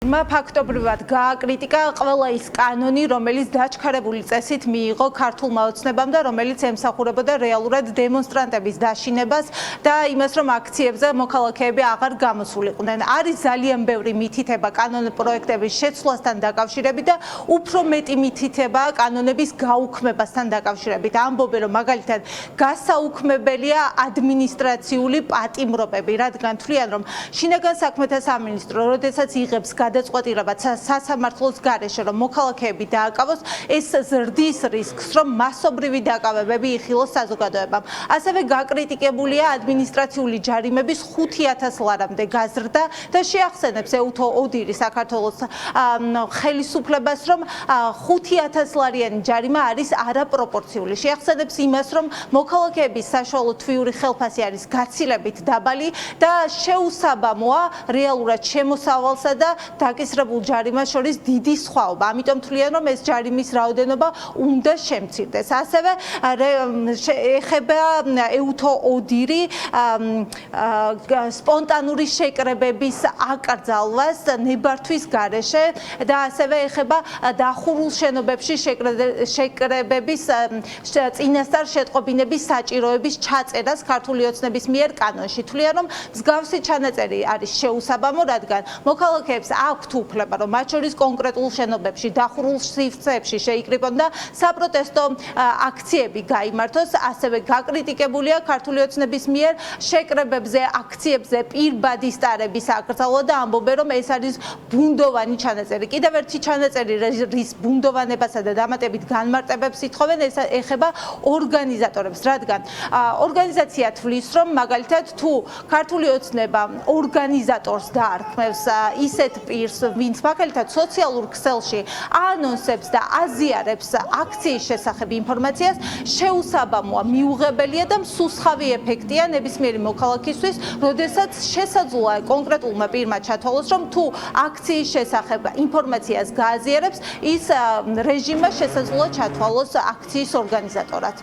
ფაქტობრივად გააკრიტიკა ყველა ის კანონი, რომელიც დაჩქარებული წესით მიიღო ქართულმა ოცნებამ და რომელიც ემსახურებოდა რეალურად დემონსტრანტების დაშინებას და იმას, რომ აქციებზე მოქალაქეები აღარ გამოსულიყვნენ. არის ძალიან ბევრი მითითება კანონპროექტების შეცვლასთან დაკავშირებით და უფრო მეტი მითითება კანონების გაუქმებასთან დაკავშირებით. ამბობენ, რომ მაგალითად გასაუქმებელია ადმინისტრაციული პატიმრობები, რადგან თვლიან, რომ შინაგან საქმეთა სამინისტრო, როდესაც იღებს გადაწყვეტილებას სასამართლოს გარეშე, რომ მოქალაქეები დააკავოს, ეს ზრდის რისკს, რომ მასობრივი დაკავებები იხილოს საზოგადოებამ. ასევე გაკრიტიკებულია ადმინისტრაციული ჯარიმების 5,000 ლარამდე გაზრდა და შეახსენებს ეუთო ოდირი საქართველოს ხელისუფლებას, რომ 5,000 ლარიანი ჯარიმა არის არაპროპორციული. შეახსენებს იმას, რომ მოქალაქეების საშუალო თვიური ხელფასი არის გაცილებით დაბალი და შეუსაბამოა რეალურად შემოსავალსა და დაკისრებულ ჯარიმას შორის დიდი სხვაობა. ამიტომ თვლიან, რომ ეს ჯარიმის რაოდენობა უნდა შემცირდეს. ასევე ეხება ეუთო ოდირი სპონტანური შეკრებების აკრძალვას ნებართვის გარეშე და ასევე ეხება დახურულ შენობებში შეკრებების წინასწარ შეტყობინების საჭიროების ჩაწერას ქართული ოცნების მიერ კანონში. თვლიან, რომ მსგავსი ჩანაწერი არის შეუსაბამო, რადგან მოქალაქეებს აქვთ უფლება, რომ მათ შორის კონკრეტულ შენობებში, დახურულ სივრცეებში შეიკრიბონ და საპროტესტო აქციები გაიმართოს. ასევე გაკრიტიკებულია ქართული ოცნების მიერ შეკრებებზე, აქციებზე პირბადის ტარების აკრძალვა და ამბობენ, რომ ეს არის ბუნდოვანი ჩანაწერი. კიდევ ერთი ჩანაწერი, რის ბუნდოვანებასა და დამატებით განმარტებებს ითხოვენ, ეს ეხება ორგანიზატორებს, რადგან ორგანიზაცია თვლის, რომ მაგალითად თუ ქართული ოცნება ორგანიზატორს დაარქმევს ისეთ პირს, ვინც მაგალითად სოციალურ ქსელში აანონსებს და აზიარებს აქციის შესახებ ინფორმაციას, შეუსაბამოა, მიუღებელია და მსუსხავი ეფექტია ნებისმიერი მოქალაქისთვის, როდესაც შესაძლოა კონკრეტულმა პირმა ჩათვალოს, რომ თუ აქციის შესახებ ინფორმაციას გააზიარებს, ის რეჟიმმა შესაძლოა ჩათვალოს აქციის ორგანიზატორად.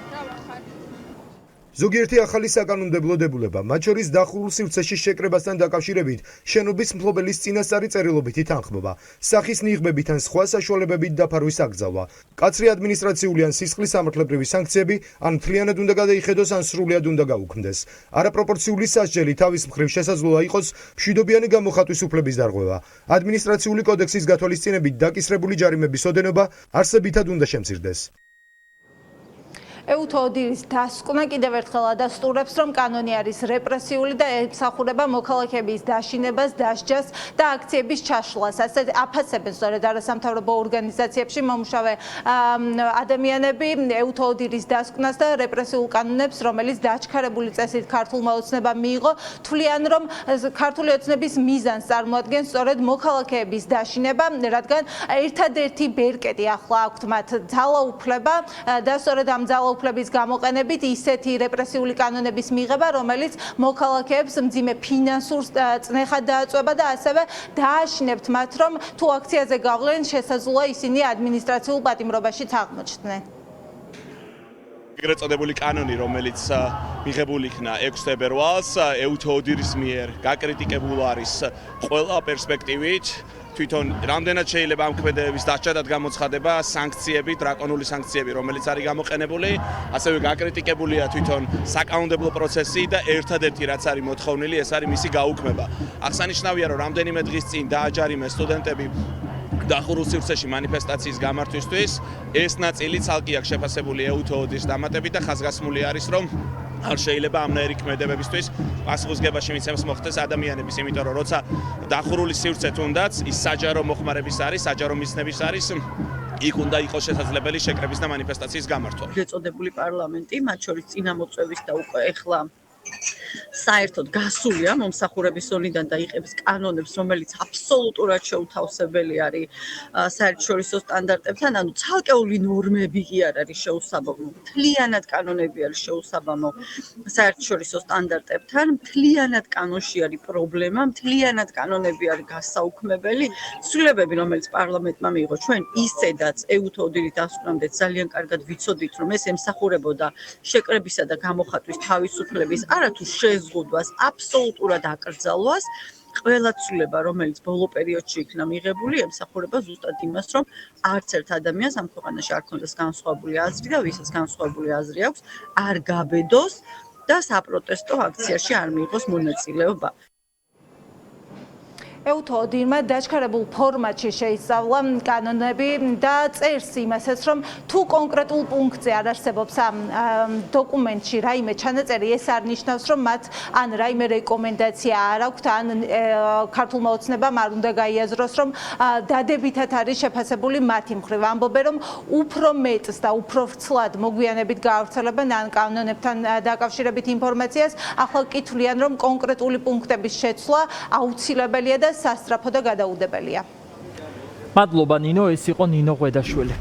ზოგიერთი ახალი საკანონმდებლო დებულება, მათ შორის დახურულ სივრცეში შეკრებასთან დაკავშირებით, შენობის მფლობელის წინასწარი წერილობითი თანხმობა, სახის ნიღბებით ან სხვა საშუალებებით დაფარვის აკრძალვა, მკაცრი ადმინისტრაციული ან სისხლის სამართლებრივი სანქციები, ან მთლიანად უნდა გადაიხედოს, ან სრულად უნდა გაუქმდეს. არაპროპორციული სასჯელი თავის მხრივ შესაძლოა იყოს მშვიდობიანი გამოხატვის უფლების დარღვევა. ადმინისტრაციული კოდექსის გათვალისწინებით დაკისრებული ჯარიმების ოდენობა არსებითად უნდა შემცირდეს. ეუთო ოდირის დასკვნა კიდევ ერთხელ ადასტურებს, რომ კანონი არის რეპრესიული და ემსახურება მოქალაქეების დაშინებას, დასჯას და აქციების ჩაშლას. ასე აფასებენ სწორედ არასამთავრობო ორგანიზაციებში მომუშავე ადამიანები ეუთო ოდირის დასკვნას და რეპრესიულ კანონებს, რომელიც დაჩქარებული წესით ქართულმა ოცნებამ მიიღო, თვლიან, რომ ქართული ოცნების მიზანს წარმოადგენს სწორედ მოქალაქეების დაშინება, რადგან ერთადერთი ბერკეტი ახლა აქვთ მათ ძალაუფლება და სწორედ ამ უფლების გამოყენებით ისეთი რეპრესიული კანონების მიღება, რომელიც მოქალაქეებს მძიმე ფინანსურ წნეხად დააწვება და ასევე დააშინებთ მათ, რომ თუ აქციაზე გავლენ, შესაძლოა ისინი ადმინისტრაციულ პატიმრობაშიც აღმოჩნდნენ. ეგრეთ წოდებული კანონი, რომელიც მიღებული იქნა 6 ფებრუარს, ეუთო ოდირის მიერ გაკრიტიკებული არის ყველა პერსპექტივით. თვითონ რამდენად შეიძლება ამ ქმედებების დასჯადად გამოცხადება სანქციები, დრაკონული სანქციები, რომელიც არის გამოყენებული, ასევე გაკრიტიკებულია თვითონ საკანონმდებლო პროცესი და ერთადერთი რაც არის მოთხოვნილი, ეს არის მისი გაუქმება. აღსანიშნავია, რომ რამდენიმე დღის წინ დააჯარიმეს სტუდენტები დახურულ სივრცეში მანიფესტაციის გამართვისთვის, ეს ნაწილი ცალკე აქვს შეფასებული ეუთო ოდირის დამატებით და ხაზგასმული არის, რომ არ შეიძლება ამნაირი ქმედებებისთვის პასუხისგებაში მიცემს მოხდეს ადამიანების, იმიტომ რომ როცა დახურული სივრცე თუნდაც ის საჯარო მოხმარების არის, საჯარო მიზნების არის, იქ უნდა იყოს შესაძლებელი შეკრების და მანიფესტაციის გამართვა. შეწოდებული პარლამენტი, მათ შორის წინამოწვევის და უკვე ეხლა საერთოდ გასულია მომსახურების ზონიდან და იღებს კანონებს, რომელიც აბსოლუტურად შეუთავსებელი არის საერთაშორისო სტანდარტებთან, ანუ ცალკეული ნორმები კი არ არის შეუსაბამო, მთლიანად კანონები არის შეუსაბამო საერთაშორისო სტანდარტებთან, მთლიანად კანონში არის პრობლემა, მთლიანად კანონები არის გასაუქმებელი, ცვლილებები, რომელიც პარლამენტმა მიიღო, ჩვენ ისედაც ეუთო ოდირის დასკვნამდე ძალიან კარგად ვიცოდით, რომ ეს ემსახურებოდა შეკრებისა და გამოხატვის თავისუფლების არათუ შეზღუდვას, აბსოლუტურად აკრძალვას ყველა ცვლილება, რომელიც ბოლო პერიოდში იქნა მიღებული, ემსახურება ზუსტად იმას, რომ არც ერთ ადამიანს ამ ქვეყანაში არ ქონდეს განსხვავებული აზრი და ვისაც განსხვავებული აზრი აქვს, არ გაბედოს და საპროტესტო აქციაში არ მიიღოს მონაწილეობა. ევთოდირმა დაჩქარებულ ფორმატში შეისწავლა კანონები და წერს იმასაც, რომ თუ კონკრეტულ პუნქტზე არ არსებობს ამ დოკუმენტში რაიმე ჩანაწერი, ეს არ ნიშნავს, რომ მათ ან რაიმე რეკომენდაცია არ აქვთ, ან ქართულმა ოცნებამ არ უნდა გაიაზროს, რომ დადებითად არის შეფასებული მათი მხრივ. ამბობენ, რომ უფრო მეტს და უფრო ვრცლად მოგვიანებით გაავრცელებენ ან კანონებთან დაკავშირებით ინფორმაციას, ახლა კი თვლიან, რომ კონკრეტული პუნქტების შეცვლა აუცილებელია და სასწრაფო და გადაუდებელია. მადლობა ნინო, ეს იყო ნინო ღვედაშვილი.